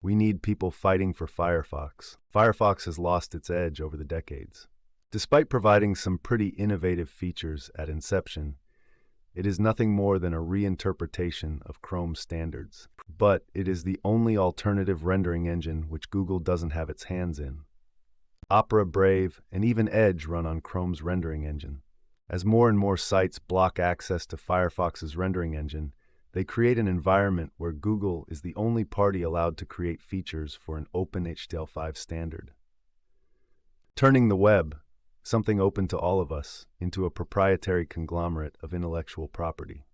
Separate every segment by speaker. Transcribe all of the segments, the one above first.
Speaker 1: We need people fighting for Firefox. Firefox has lost its edge over the decades. Despite providing some pretty innovative features at inception, it is nothing more than a reinterpretation of Chrome's standards. But it is the only alternative rendering engine which Google doesn't have its hands in. Opera, Brave, and even Edge run on Chrome's rendering engine. As more and more sites block access to Firefox's rendering engine, they create an environment where Google is the only party allowed to create features for an open HTML5 standard. Turning the web, something open to all of us, into a proprietary conglomerate of intellectual property.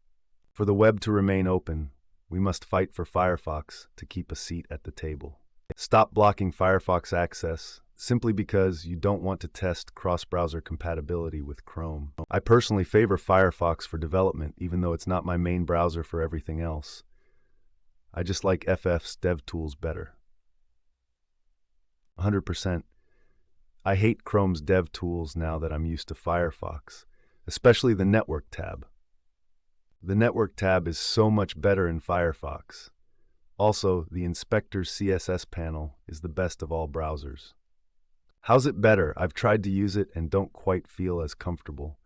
Speaker 1: For the web to remain open, we must fight for Firefox to keep a seat at the table. Stop blocking Firefox access simply because you don't want to test cross-browser compatibility with Chrome. I personally favor Firefox for development, even though it's not my main browser for everything else. I just like FF's DevTools better. 100%. I hate Chrome's DevTools now that I'm used to Firefox, especially the Network tab. The Network tab is so much better in Firefox. Also, the Inspector's CSS panel is the best of all browsers. How's it better? I've tried to use it and don't quite feel as comfortable.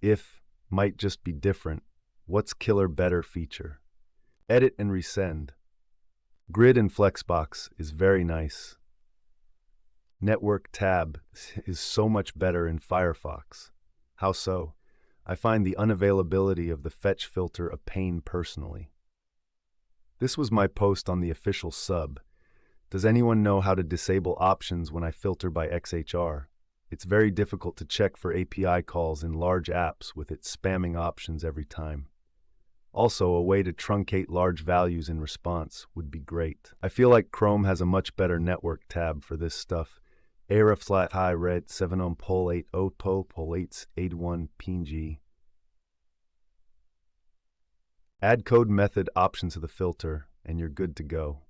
Speaker 1: If might just be different. What's killer better feature? Edit and resend. Grid and Flexbox is very nice. Network tab is so much better in Firefox. How so? I find the unavailability of the fetch filter a pain personally. This was my post on the official sub. Does anyone know how to disable options when I filter by XHR? It's very difficult to check for API calls in large apps with it spamming options every time. Also, a way to truncate large values in response would be great. I feel like Chrome has a much better network tab for this stuff. Era flat high red 7 on pol 8 o pol 8 81 png. Add code method option to the filter and you're good to go.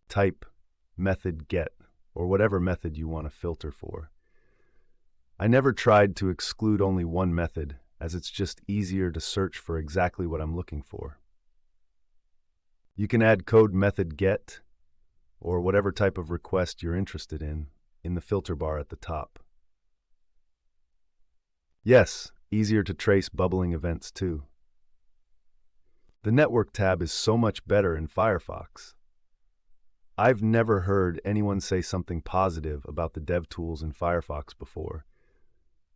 Speaker 1: Type method get or whatever method you want to filter for. I never tried to exclude only one method as it's just easier to search for exactly what I'm looking for. You can add code method get or whatever type of request you're interested in the filter bar at the top. Yes, easier to trace bubbling events too. The network tab is so much better in Firefox. I've never heard anyone say something positive about the DevTools in Firefox before.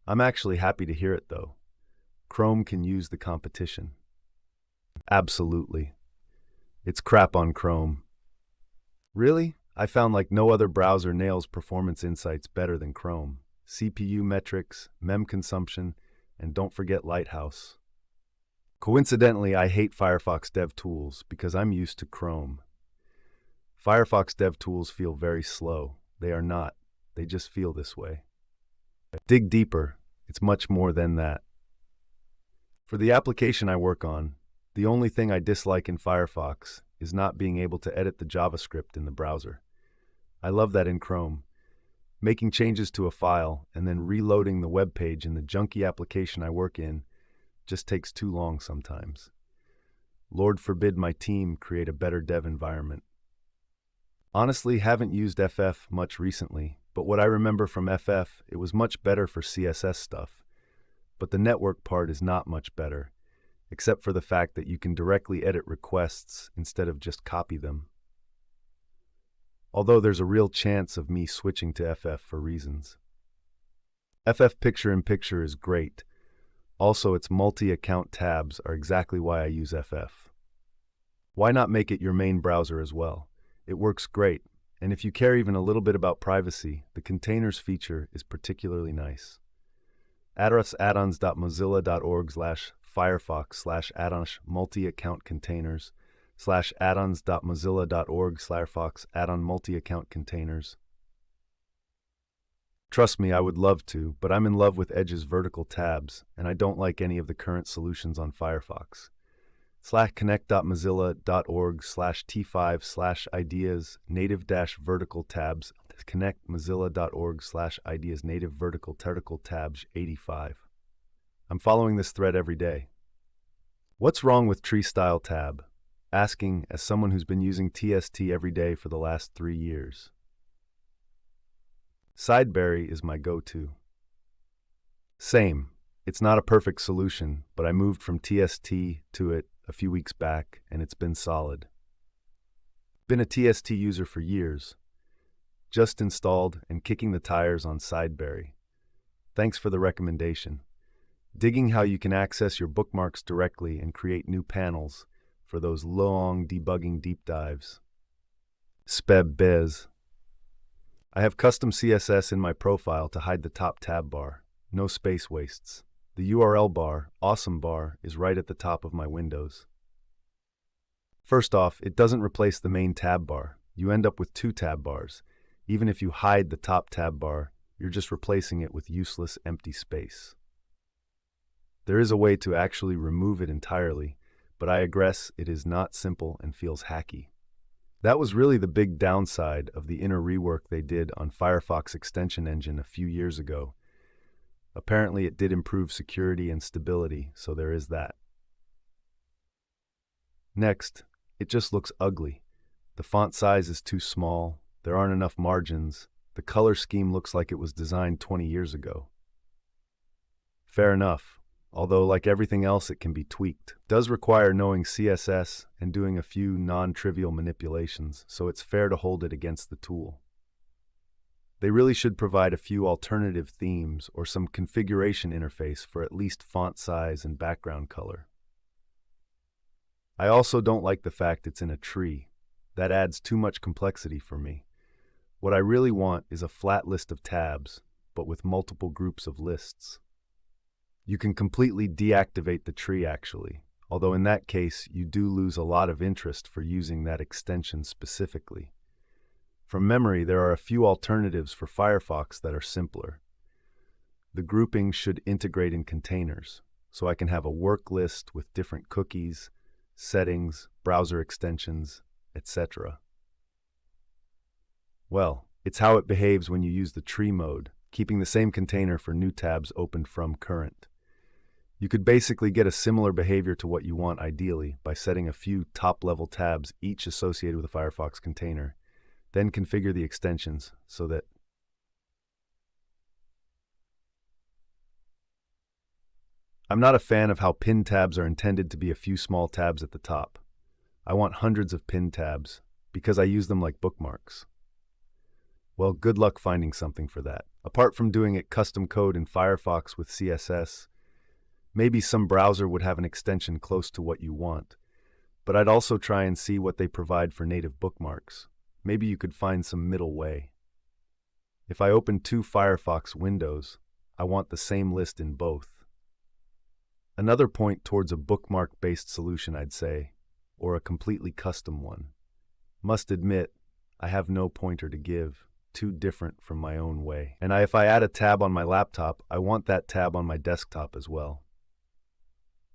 Speaker 1: I'm actually happy to hear it though. Chrome can use the competition. Absolutely. It's crap on Chrome. Really? I found like no other browser nails performance insights better than Chrome. CPU metrics, mem consumption, and don't forget Lighthouse. Coincidentally, I hate Firefox DevTools because I'm used to Chrome. Firefox DevTools feel very slow. They are not. They just feel this way. Dig deeper. It's much more than that. For the application I work on, the only thing I dislike in Firefox is not being able to edit the JavaScript in the browser. I love that in Chrome. Making changes to a file and then reloading the web page in the junky application I work in just takes too long sometimes. Lord forbid my team create a better dev environment. Honestly, haven't used FF much recently, but what I remember from FF, it was much better for CSS stuff. But the network part is not much better, except for the fact that you can directly edit requests instead of just copy them. Although there's a real chance of me switching to FF for reasons. FF picture-in-picture is great. Also, its multi-account tabs are exactly why I use FF. Why not make it your main browser as well? It works great, and if you care even a little bit about privacy, the containers feature is particularly nice. addons.mozilla.org/firefox/addons multi-account containers /addons.mozilla.org/fox/addon multi-account containers. Trust me, I would love to, but I'm in love with Edge's vertical tabs, and I don't like any of the current solutions on Firefox. /connect.mozilla.org/t5/ideas native-vertical tabs connect.mozilla.org/ideas native vertical tabs 85. I'm following this thread every day. What's wrong with tree style tab? Asking as someone who's been using TST every day for the last 3 years. Sideberry is my go-to. Same. It's not a perfect solution, but I moved from TST to it a few weeks back, and it's been solid. Been a TST user for years. Just installed and kicking the tires on Sideberry. Thanks for the recommendation. Digging how you can access your bookmarks directly and create new panels for those long debugging deep dives. Speb Bez. I have custom CSS in my profile to hide the top tab bar. No space wastes. The URL bar, awesome bar, is right at the top of my windows. First off, it doesn't replace the main tab bar. You end up with 2 tab bars. Even if you hide the top tab bar, you're just replacing it with useless empty space. There is a way to actually remove it entirely, but I aggress it is not simple and feels hacky. That was really the big downside of the inner rework they did on Firefox extension engine a few years ago. Apparently it did improve security and stability, so there is that. Next, it just looks ugly. The font size is too small, there aren't enough margins, the color scheme looks like it was designed 20 years ago. Fair enough, although like everything else it can be tweaked. It does require knowing CSS and doing a few non-trivial manipulations, so it's fair to hold it against the tool. They really should provide a few alternative themes or some configuration interface for at least font size and background color. I also don't like the fact it's in a tree. That adds too much complexity for me. What I really want is a flat list of tabs, but with multiple groups of lists. You can completely deactivate the tree actually, although in that case you do lose a lot of interest for using that extension specifically. From memory, there are a few alternatives for Firefox that are simpler. The grouping should integrate in containers, so I can have a work list with different cookies, settings, browser extensions, etc. Well, it's how it behaves when you use the tree mode, keeping the same container for new tabs opened from current. You could basically get a similar behavior to what you want ideally by setting a few top-level tabs each associated with a Firefox container. Then configure the extensions so that I'm not a fan of how pinned tabs are intended to be a few small tabs at the top. I want hundreds of pinned tabs because I use them like bookmarks. Well, good luck finding something for that. Apart from doing it custom code in Firefox with CSS, maybe some browser would have an extension close to what you want, but I'd also try and see what they provide for native bookmarks. Maybe you could find some middle way. If I open 2 Firefox windows, I want the same list in both. Another point towards a bookmark-based solution, I'd say, or a completely custom one. Must admit, I have no pointer to give, too different from my own way. And if I add a tab on my laptop, I want that tab on my desktop as well.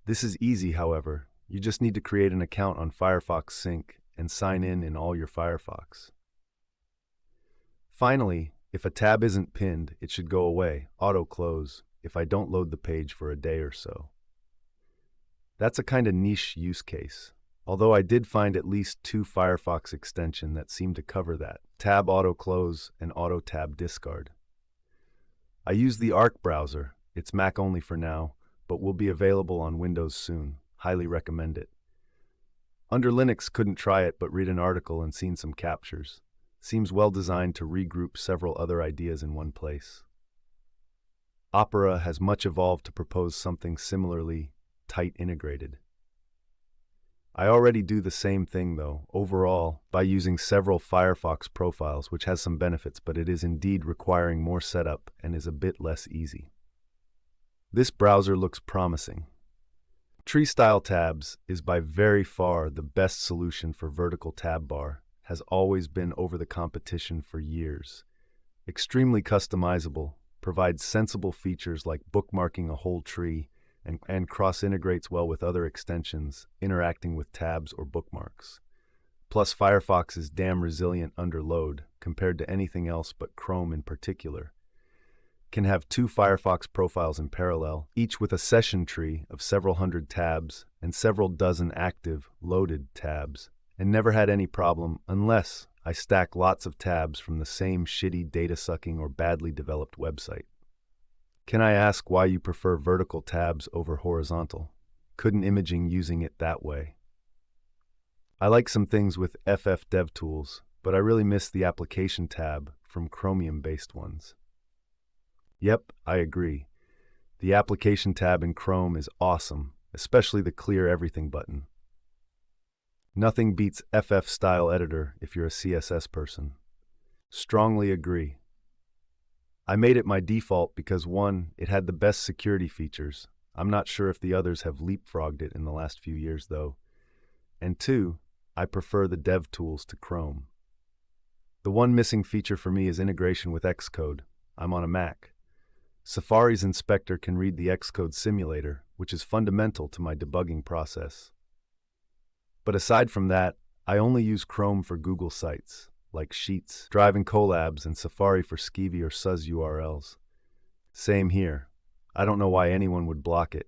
Speaker 1: This is easy, however. You just need to create an account on Firefox Sync and sign in all your Firefox. Finally, if a tab isn't pinned, it should go away, auto-close, if I don't load the page for a day or so. That's a kind of niche use case, although I did find at least 2 Firefox extensions that seem to cover that, Tab Auto-Close and Auto Tab Discard. I use the Arc browser, it's Mac only for now, but will be available on Windows soon. Highly recommend it. Under Linux, couldn't try it but read an article and seen some captures. Seems well designed to regroup several other ideas in one place. Opera has much evolved to propose something similarly tight integrated. I already do the same thing though, overall, by using several Firefox profiles, which has some benefits, but it is indeed requiring more setup and is a bit less easy. This browser looks promising. Tree-style tabs is by very far the best solution for vertical tab bar, has always been over the competition for years. Extremely customizable, provides sensible features like bookmarking a whole tree, and cross-integrates well with other extensions, interacting with tabs or bookmarks. Plus, Firefox is damn resilient under load, compared to anything else but Chrome in particular. can have two Firefox profiles in parallel, each with a session tree of several hundred tabs and several dozen active, loaded tabs, and never had any problem unless I stack lots of tabs from the same shitty data-sucking or badly developed website. Can I ask why you prefer vertical tabs over horizontal? Couldn't imagine using it that way. I like some things with FF DevTools, but I really miss the application tab from Chromium-based ones. Yep, I agree. The application tab in Chrome is awesome, especially the clear everything button. Nothing beats FF Style Editor if you're a CSS person. Strongly agree. I made it my default because 1, it had the best security features. I'm not sure if the others have leapfrogged it in the last few years though. And 2, I prefer the dev tools to Chrome. The one missing feature for me is integration with Xcode. I'm on a Mac. Safari's inspector can read the Xcode simulator, which is fundamental to my debugging process. But aside from that, I only use Chrome for Google sites, like Sheets, Drive and Collabs, and Safari for Skeevy or SUS URLs. Same here. I don't know why anyone would block it.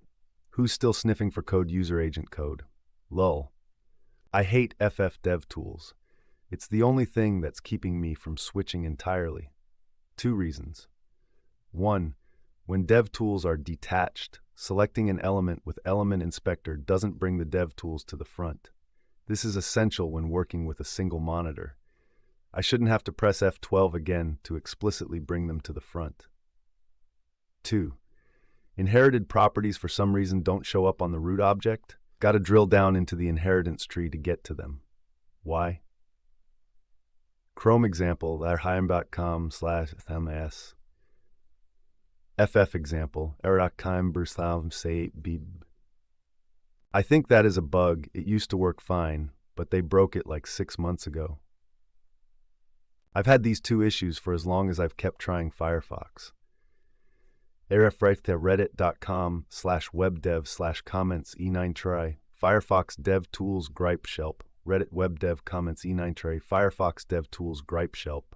Speaker 1: Who's still sniffing for code user agent code? Lol. I hate FF DevTools. It's the only thing that's keeping me from switching entirely. 2 reasons. 1, when DevTools are detached, selecting an element with Element Inspector doesn't bring the DevTools to the front. This is essential when working with a single monitor. I shouldn't have to press F12 again to explicitly bring them to the front. 2, inherited properties for some reason don't show up on the root object. Got to drill down into the inheritance tree to get to them. Why? Chrome example, heim.com/ms. FF example, error.keim/bib. I think that is a bug. It used to work fine, but they broke it like 6 months ago. I've had these 2 issues for as long as I've kept trying Firefox. reddit.com/webdev/comments e9try, Firefox Dev Tools Gripe Shelp, Reddit Web Dev Comments e9try, Firefox Dev Tools Gripe Shelp.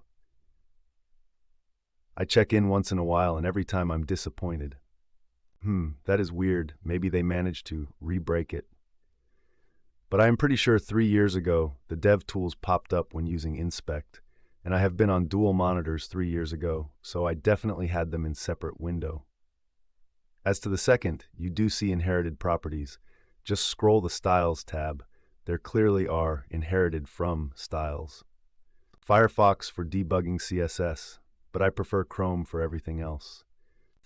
Speaker 1: I check in once in a while and every time I'm disappointed. That is weird. Maybe they managed to re-break it. But I am pretty sure 3 years ago, the dev tools popped up when using Inspect, and I have been on dual monitors 3 years ago, so I definitely had them in separate window. As to the second, you do see inherited properties. Just scroll the Styles tab. There clearly are inherited from styles. Firefox for debugging CSS, but I prefer Chrome for everything else.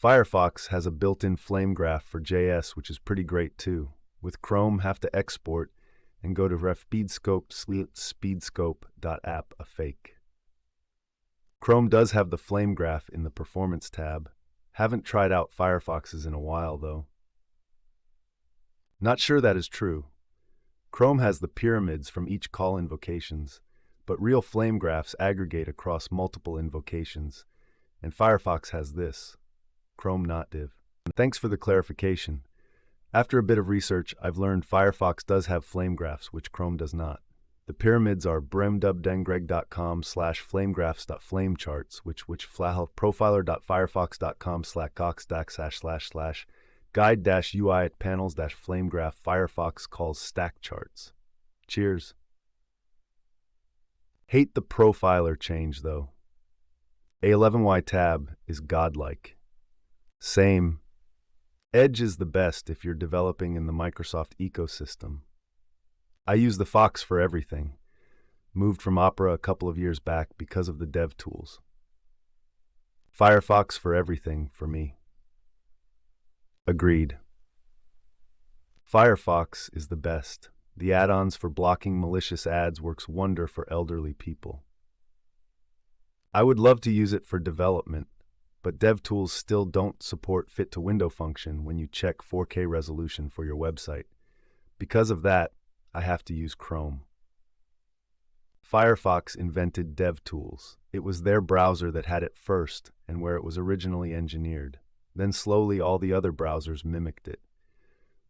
Speaker 1: Firefox has a built-in flame graph for JS, which is pretty great too. With Chrome, have to export and go to refspeedscope.app, a fake. Chrome does have the flame graph in the Performance tab. Haven't tried out Firefox's in a while though. Not sure that is true. Chrome has the pyramids from each call invocations, but real flame graphs aggregate across multiple invocations, and Firefox has this. Chrome not div. Thanks for the clarification. After a bit of research, I've learned Firefox does have flame graphs, which Chrome does not. The pyramids are bremdubdengreg.com/flamegraphs.flamecharts, which profiler.firefox.com/cox// guide-ui panels-flamegraph Firefox calls stack charts. Cheers. Hate the profiler change though. A11y tab is godlike. Same. Edge is the best if you're developing in the Microsoft ecosystem. I use the Fox for everything. Moved from Opera a couple of years back because of the dev tools. Firefox for everything for me. Agreed. Firefox is the best. The add-ons for blocking malicious ads works wonder for elderly people. I would love to use it for development, but DevTools still don't support fit-to-window function when you check 4K resolution for your website. Because of that, I have to use Chrome. Firefox invented DevTools. It was their browser that had it first and where it was originally engineered. Then slowly all the other browsers mimicked it.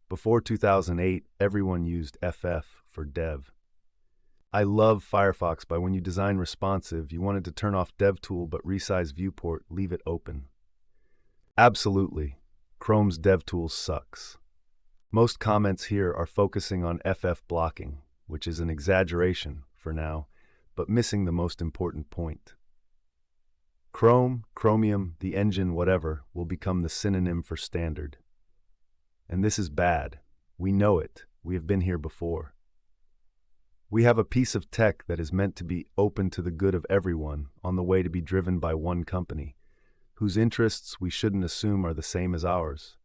Speaker 1: Before 2008, everyone used FF for dev. I love Firefox by when you design responsive, you wanted to turn off DevTool but resize viewport, leave it open. Absolutely. Chrome's DevTools sucks. Most comments here are focusing on FF blocking, which is an exaggeration for now, but missing the most important point. Chrome, Chromium, the engine, whatever, will become the synonym for standard. And this is bad. We know it. We have been here before. We have a piece of tech that is meant to be open to the good of everyone on the way to be driven by one company, whose interests we shouldn't assume are the same as ours.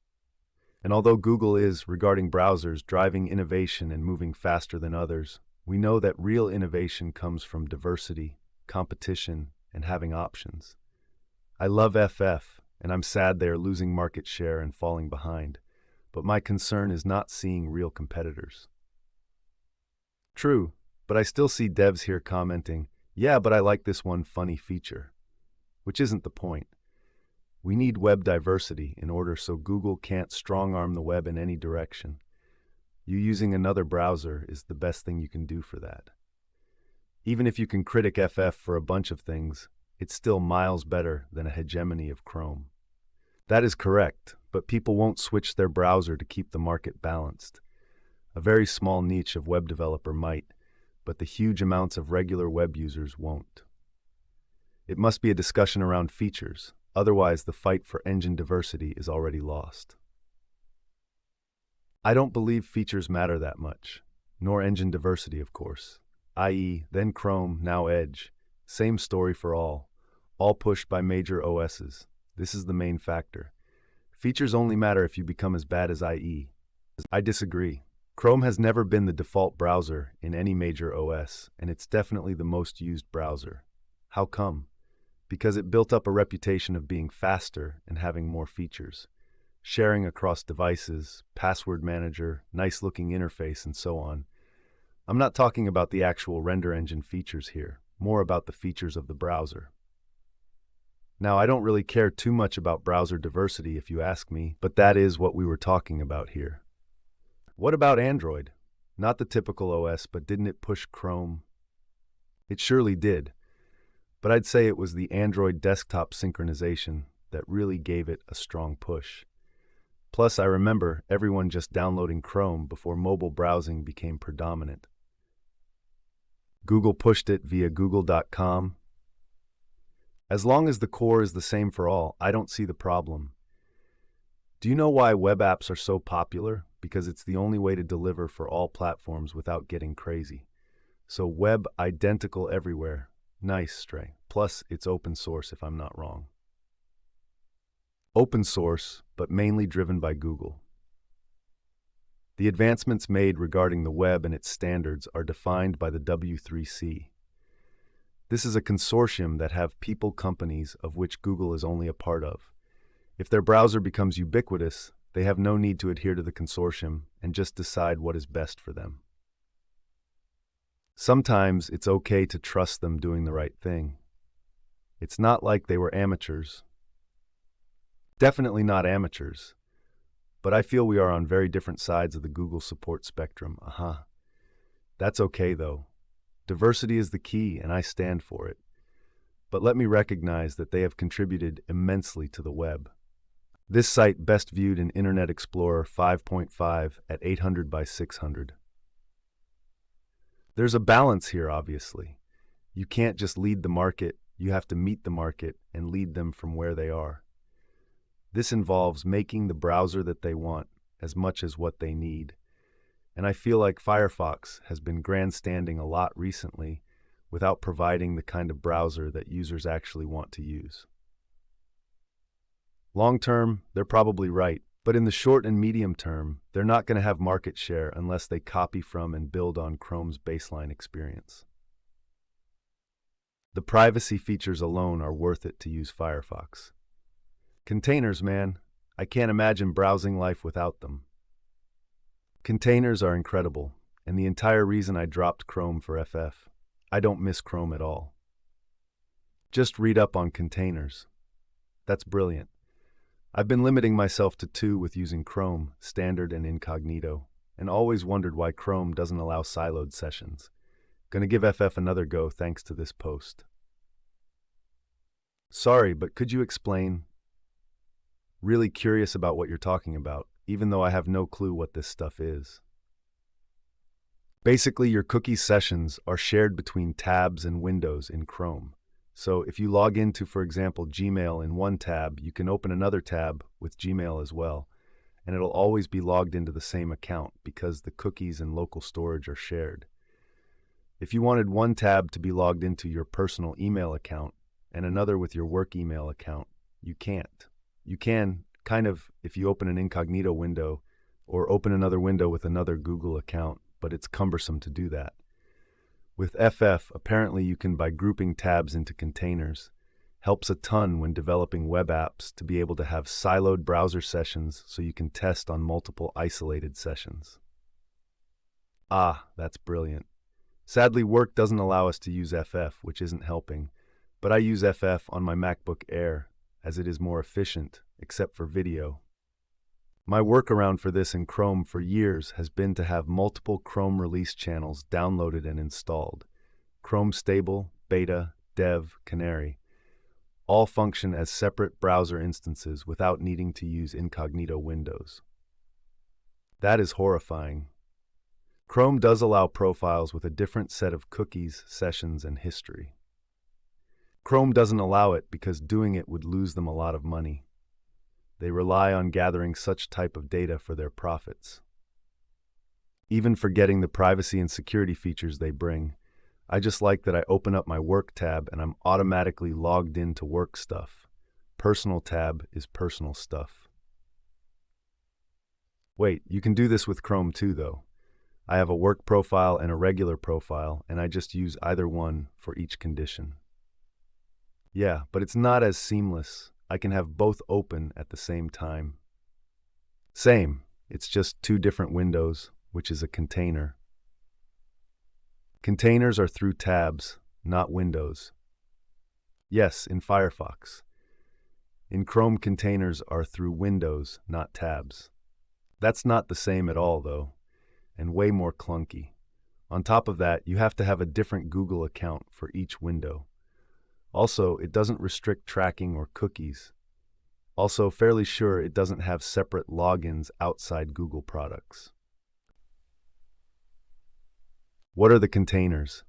Speaker 1: And although Google is, regarding browsers, driving innovation and moving faster than others, we know that real innovation comes from diversity, competition, and having options. I love FF, and I'm sad they are losing market share and falling behind, but my concern is not seeing real competitors. True, but I still see devs here commenting, yeah, but I like this one funny feature. Which isn't the point. We need web diversity in order so Google can't strong-arm the web in any direction. You using another browser is the best thing you can do for that. Even if you can critic FF for a bunch of things, it's still miles better than a hegemony of Chrome. That is correct, but people won't switch their browser to keep the market balanced. A very small niche of web developer might, but the huge amounts of regular web users won't. It must be a discussion around features, otherwise the fight for engine diversity is already lost. I don't believe features matter that much, nor engine diversity, of course, i.e., then Chrome, now Edge. Same story for all pushed by major OSs. This is the main factor. Features only matter if you become as bad as IE. I disagree. Chrome has never been the default browser in any major OS, and it's definitely the most used browser. How come? Because it built up a reputation of being faster and having more features. Sharing across devices, password manager, nice-looking interface, and so on. I'm not talking about the actual render engine features here, more about the features of the browser. Now, I don't really care too much about browser diversity if you ask me, but that is what we were talking about here. What about Android? Not the typical OS, but didn't it push Chrome? It surely did, but I'd say it was the Android desktop synchronization that really gave it a strong push. Plus, I remember everyone just downloading Chrome before mobile browsing became predominant. Google pushed it via google.com. As long as the core is the same for all, I don't see the problem. Do you know why web apps are so popular? Because it's the only way to deliver for all platforms without getting crazy. So web identical everywhere. Nice, Stray. Plus, it's open source if I'm not wrong. Open source, but mainly driven by Google. The advancements made regarding the web and its standards are defined by the W3C. This is a consortium that have people companies of which Google is only a part of. If their browser becomes ubiquitous, they have no need to adhere to the consortium and just decide what is best for them. Sometimes it's okay to trust them doing the right thing. It's not like they were amateurs. Definitely not amateurs. But I feel we are on very different sides of the Google support spectrum. That's okay though. Diversity is the key and I stand for it. But let me recognize that they have contributed immensely to the web. This site best viewed in Internet Explorer 5.5 at 800 by 600. There's a balance here, obviously. You can't just lead the market, you have to meet the market and lead them from where they are. This involves making the browser that they want as much as what they need. And I feel like Firefox has been grandstanding a lot recently without providing the kind of browser that users actually want to use. Long term, they're probably right, but in the short and medium term, they're not going to have market share unless they copy from and build on Chrome's baseline experience. The privacy features alone are worth it to use Firefox. Containers, man, I can't imagine browsing life without them. Containers are incredible, and the entire reason I dropped Chrome for FF. I don't miss Chrome at all. Just read up on containers. That's brilliant. I've been limiting myself to 2 with using Chrome, Standard and Incognito, and always wondered why Chrome doesn't allow siloed sessions. Gonna give FF another go thanks to this post. Sorry, but could you explain? Really curious about what you're talking about, even though I have no clue what this stuff is. Basically, your cookie sessions are shared between tabs and windows in Chrome. So if you log into, for example, Gmail in one tab, you can open another tab with Gmail as well, and it'll always be logged into the same account because the cookies and local storage are shared. If you wanted one tab to be logged into your personal email account and another with your work email account, you can't. You can, kind of, if you open an incognito window or open another window with another Google account, but it's cumbersome to do that. With FF, apparently you can, by grouping tabs into containers, helps a ton when developing web apps to be able to have siloed browser sessions so you can test on multiple isolated sessions. Ah, that's brilliant. Sadly, work doesn't allow us to use FF, which isn't helping, but I use FF on my MacBook Air, as it is more efficient, except for video. My workaround for this in Chrome for years has been to have multiple Chrome release channels downloaded and installed. Chrome Stable, Beta, Dev, Canary. All function as separate browser instances without needing to use incognito windows. That is horrifying. Chrome does allow profiles with a different set of cookies, sessions, and history. Chrome doesn't allow it because doing it would lose them a lot of money. They rely on gathering such type of data for their profits. Even forgetting the privacy and security features they bring, I just like that I open up my Work tab and I'm automatically logged into work stuff. Personal tab is personal stuff. Wait, you can do this with Chrome too, though. I have a work profile and a regular profile, and I just use either one for each condition. Yeah, but it's not as seamless. I can have both open at the same time. Same, it's just two different windows, which is a container. Containers are through tabs, not windows. Yes, in Firefox. In Chrome, containers are through windows, not tabs. That's not the same at all, though, and way more clunky. On top of that, you have to have a different Google account for each window. Also, it doesn't restrict tracking or cookies. Also, fairly sure it doesn't have separate logins outside Google products. What are the containers?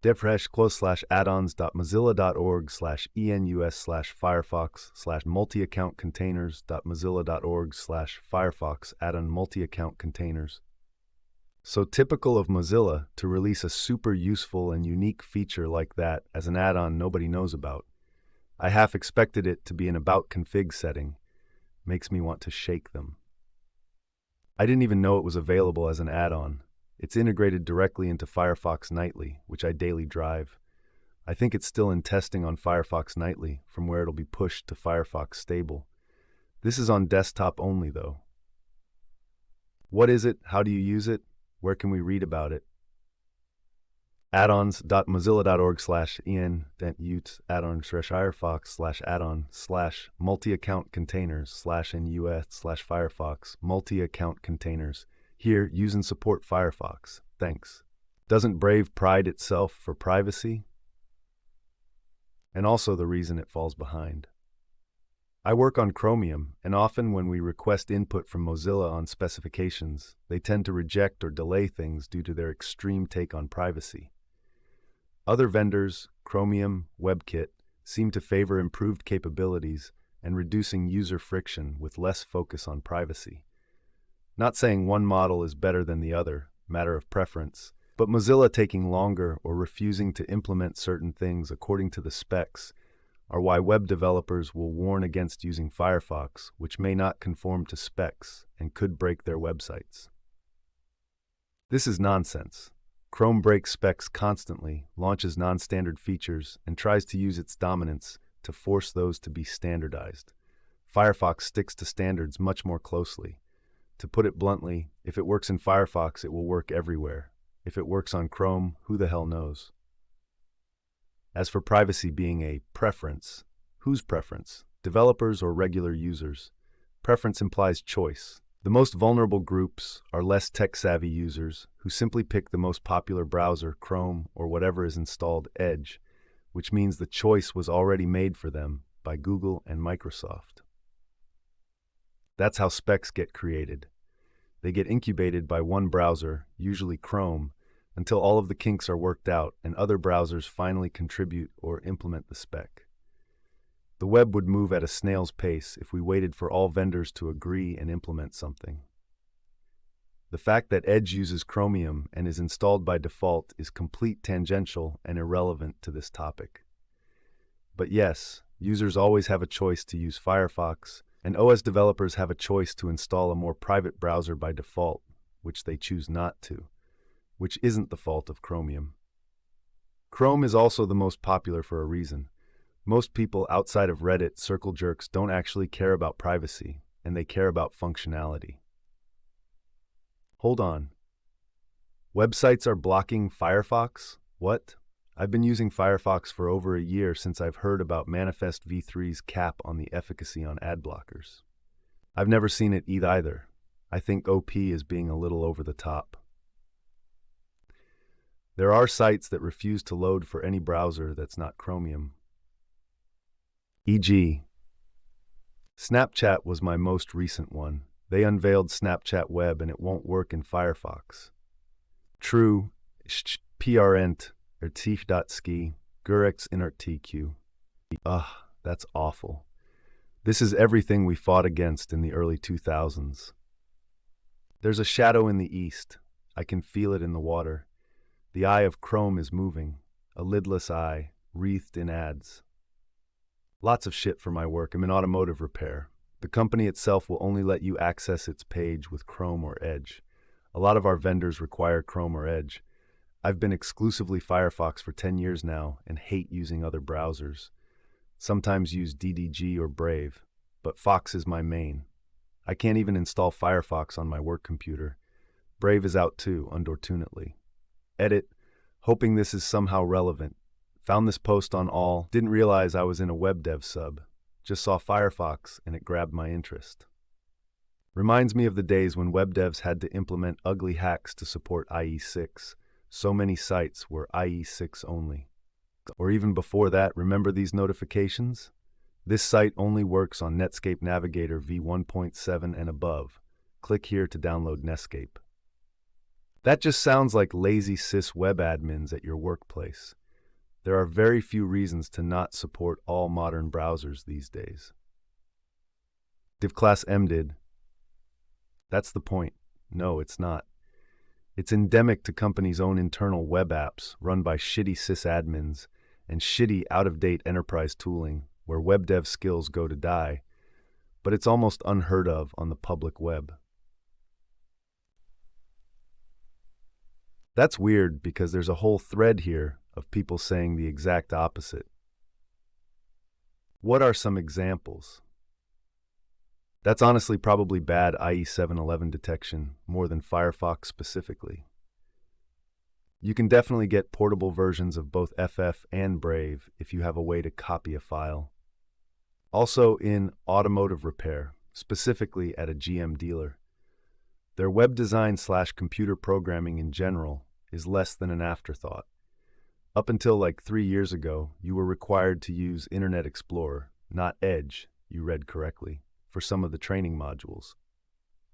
Speaker 1: devresh/addons.mozilla.org/enus/firefox/multi-account containers.mozilla.org/firefox add-on multi-account containers. So typical of Mozilla to release a super useful and unique feature like that as an add-on nobody knows about. I half expected it to be an about config setting. Makes me want to shake them. I didn't even know it was available as an add-on. It's integrated directly into Firefox Nightly, which I daily drive. I think it's still in testing on Firefox Nightly, from where it'll be pushed to Firefox Stable. This is on desktop only, though. What is it? How do you use it? Where can we read about it? addons.mozilla.org/en-utes addon/firefox/addon/multi-account containers/nus/firefox multi-account containers. Here, use and support Firefox. Thanks. Doesn't Brave pride itself for privacy? And also the reason it falls behind. I work on Chromium, and often when we request input from Mozilla on specifications, they tend to reject or delay things due to their extreme take on privacy. Other vendors, Chromium, WebKit, seem to favor improved capabilities and reducing user friction with less focus on privacy. Not saying one model is better than the other, matter of preference, but Mozilla taking longer or refusing to implement certain things according to the specs are why web developers will warn against using Firefox, which may not conform to specs and could break their websites. This is nonsense. Chrome breaks specs constantly, launches non-standard features, and tries to use its dominance to force those to be standardized. Firefox sticks to standards much more closely. To put it bluntly, if it works in Firefox, it will work everywhere. If it works on Chrome, who the hell knows? As for privacy being a preference, whose preference? Developers or regular users? Preference implies choice. The most vulnerable groups are less tech-savvy users who simply pick the most popular browser, Chrome, or whatever is installed, Edge, which means the choice was already made for them, by Google and Microsoft. That's how specs get created. They get incubated by one browser, usually Chrome, until all of the kinks are worked out and other browsers finally contribute or implement the spec. The web would move at a snail's pace if we waited for all vendors to agree and implement something. The fact that Edge uses Chromium and is installed by default is complete tangential and irrelevant to this topic. But yes, users always have a choice to use Firefox, and OS developers have a choice to install a more private browser by default, which they choose not to, which isn't the fault of Chromium. Chrome is also the most popular for a reason. Most people outside of Reddit circle jerks don't actually care about privacy, and they care about functionality. Hold on. Websites are blocking Firefox? What? I've been using Firefox for over a year since I've heard about Manifest v3's cap on the efficacy on ad blockers. I've never seen it either. I think OP is being a little over the top. There are sites that refuse to load for any browser that's not Chromium. E.g., Snapchat was my most recent one. They unveiled Snapchat Web and it won't work in Firefox. True, prent, ertif.ski, gurex inartq. Ugh, that's awful. This is everything we fought against in the early 2000s. There's a shadow in the east. I can feel it in the water. The eye of Chrome is moving, a lidless eye, wreathed in ads. Lots of shit for my work. I'm in automotive repair. The company itself will only let you access its page with Chrome or Edge. A lot of our vendors require Chrome or Edge. I've been exclusively Firefox for 10 years now and hate using other browsers. Sometimes use DDG or Brave, but Fox is my main. I can't even install Firefox on my work computer. Brave is out too, unfortunately. Edit, hoping this is somehow relevant. Found this post on All, didn't realize I was in a web dev sub. Just saw Firefox and it grabbed my interest. Reminds me of the days when web devs had to implement ugly hacks to support IE6. So many sites were IE6 only. Or even before that, remember these notifications? This site only works on Netscape Navigator v1.7 and above. Click here to download Netscape. That just sounds like lazy cis web admins at your workplace. There are very few reasons to not support all modern browsers these days. Div class mdid. That's the point. No, it's not. It's endemic to companies' own internal web apps run by shitty sysadmins and shitty out-of-date enterprise tooling where web dev skills go to die, but it's almost unheard of on the public web. That's weird because there's a whole thread here of people saying the exact opposite. What are some examples? That's honestly probably bad IE711 detection more than Firefox specifically. You can definitely get portable versions of both FF and Brave if you have a way to copy a file. Also in automotive repair, specifically at a GM dealer. Their web design/computer programming in general is less than an afterthought. Up until like 3 years ago, you were required to use Internet Explorer, not Edge, you read correctly, for some of the training modules.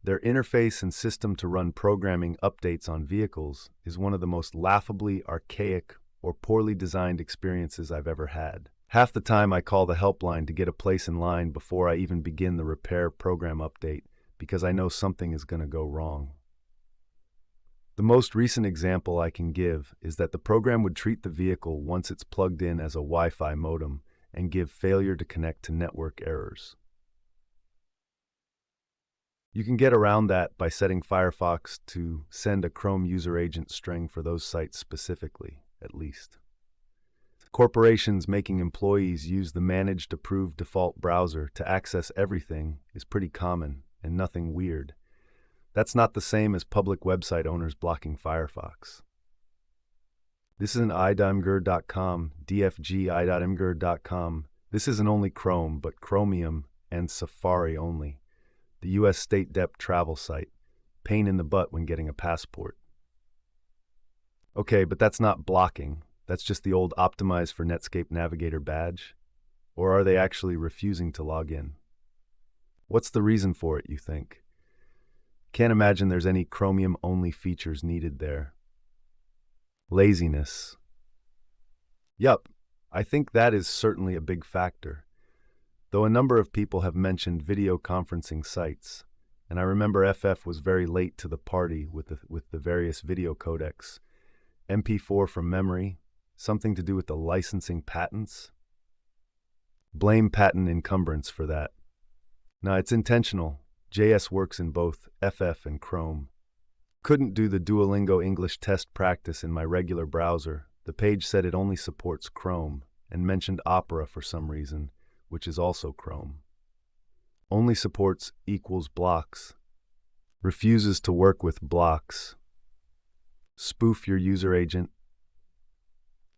Speaker 1: Their interface and system to run programming updates on vehicles is one of the most laughably archaic or poorly designed experiences I've ever had. Half the time I call the helpline to get a place in line before I even begin the repair program update because I know something is going to go wrong. The most recent example I can give is that the program would treat the vehicle once it's plugged in as a Wi-Fi modem and give failure to connect to network errors. You can get around that by setting Firefox to send a Chrome user agent string for those sites specifically, at least. Corporations making employees use the managed approved default browser to access everything is pretty common and nothing weird. That's not the same as public website owners blocking Firefox. This is an idimgur.com, dfg.imgur.com. This isn't only Chrome, but Chromium and Safari only. The U.S. State Dep travel site. Pain in the butt when getting a passport. Okay, but that's not blocking. That's just the old optimized for Netscape Navigator badge. Or are they actually refusing to log in? What's the reason for it, you think? Can't imagine there's any Chromium-only features needed there. Laziness. Yup, I think that is certainly a big factor. Though a number of people have mentioned video conferencing sites, and I remember FF was very late to the party with the various video codecs. MP4 from memory, something to do with the licensing patents. Blame patent encumbrance for that. Nah, it's intentional. JS works in both FF and Chrome. Couldn't do the Duolingo English test practice in my regular browser. The page said it only supports Chrome, and mentioned Opera for some reason, which is also Chrome. Only supports equals blocks. Refuses to work with blocks. Spoof your user agent.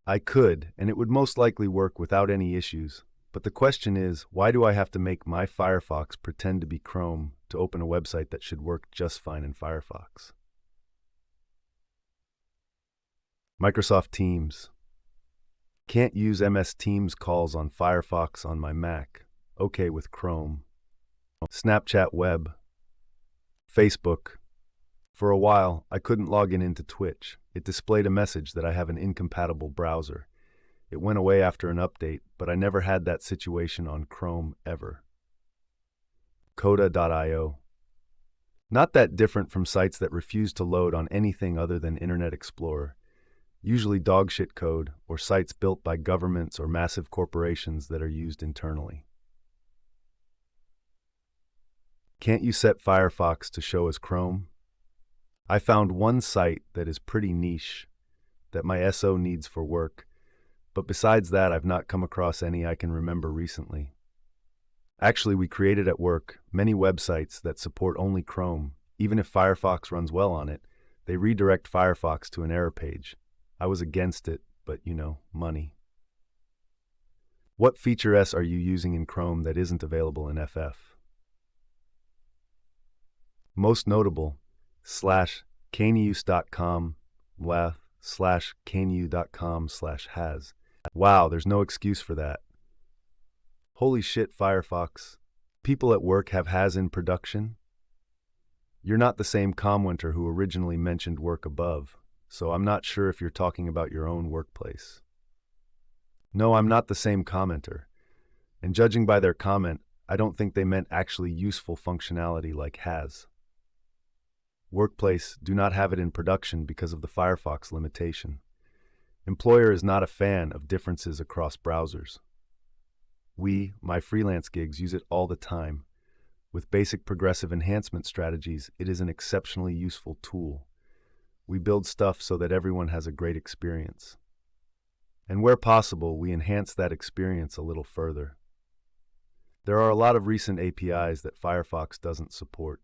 Speaker 1: I could, and it would most likely work without any issues. But the question is, why do I have to make my Firefox pretend to be Chrome to open a website that should work just fine in Firefox? Microsoft Teams. Can't use MS Teams calls on Firefox on my Mac. Okay with Chrome. Snapchat Web. Facebook. For a while, I couldn't log in into Twitch. It displayed a message that I have an incompatible browser. It went away after an update, but I never had that situation on Chrome ever. Coda.io. Not that different from sites that refuse to load on anything other than Internet Explorer. Usually dogshit code or sites built by governments or massive corporations that are used internally. Can't you set Firefox to show as Chrome? I found one site that is pretty niche that my SO needs for work, but besides that, I've not come across any I can remember recently. Actually, we created at work many websites that support only Chrome. Even if Firefox runs well on it, they redirect Firefox to an error page. I was against it, but money. What feature S are you using in Chrome that isn't available in FF? Most notable, /caneuse.com, /caneu.com/has. Wow, there's no excuse for that. Holy shit, Firefox. People at work have has in production? You're not the same commenter who originally mentioned work above, so I'm not sure if you're talking about your own workplace. No, I'm not the same commenter. And judging by their comment, I don't think they meant actually useful functionality like has. Workplace do not have it in production because of the Firefox limitation. Employer is not a fan of differences across browsers. We, my freelance gigs, use it all the time. With basic progressive enhancement strategies, it is an exceptionally useful tool. We build stuff so that everyone has a great experience. And where possible, we enhance that experience a little further. There are a lot of recent APIs that Firefox doesn't support.